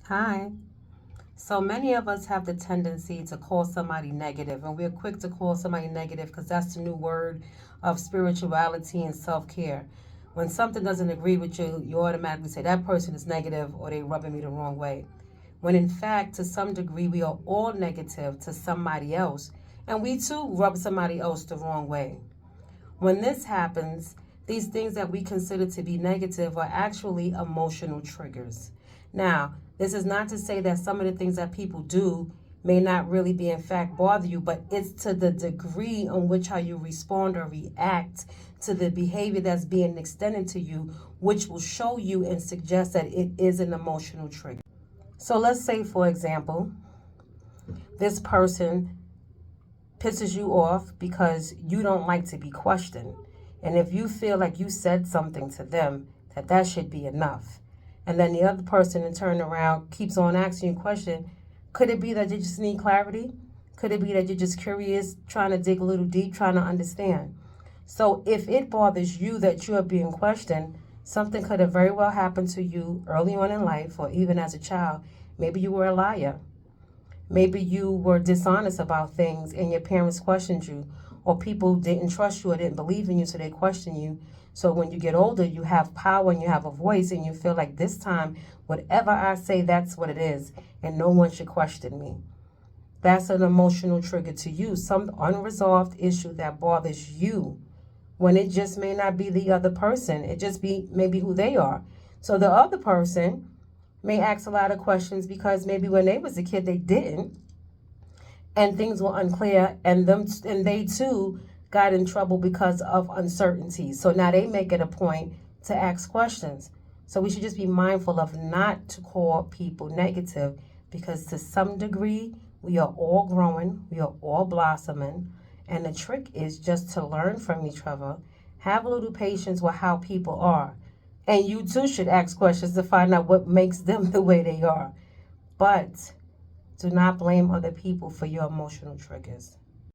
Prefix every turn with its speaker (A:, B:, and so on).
A: Hi. So many of us have the tendency to call somebody negative, and we're quick to call somebody negative because that's the new word of spirituality and self care. When something doesn't agree with you, you automatically say that person is negative or they rubbing me the wrong way. When in fact, to some degree, we are all negative to somebody else, and we too rub somebody else the wrong way. When this happens, these things that we consider to be negative are actually emotional triggers. Now, this is not to say that some of the things that people do may not really be in fact bother you, but it's to the degree on which how you respond or react to the behavior that's being extended to you, which will show you and suggest that it is an emotional trigger. So let's say, for example, this person pisses you off because you don't like to be questioned. And if you feel like you said something to them, that should be enough. And then the other person in turn around keeps on asking you a question. Could it be that you just need clarity? Could it be that you're just curious, trying to dig a little deep, trying to understand? So if it bothers you that you are being questioned, something could have very well happened to you early on in life or even as a child. Maybe you were a liar. Maybe you were dishonest about things and your parents questioned you, or people didn't trust you or didn't believe in you, so they question you. So when you get older, you have power and you have a voice, and you feel like this time, whatever I say, that's what it is, and no one should question me. That's an emotional trigger to you, some unresolved issue that bothers you when it just may not be the other person. It just be maybe who they are. So the other person may ask a lot of questions because maybe when they was a kid they didn't, and things were unclear, and they too got in trouble because of uncertainty. So now they make it a point to ask questions. So we should just be mindful of not to call people negative, because to some degree we are all growing, we are all blossoming, and the trick is just to learn from each other, have a little patience with how people are, and you too should ask questions to find out what makes them the way they are. But do not blame other people for your emotional triggers.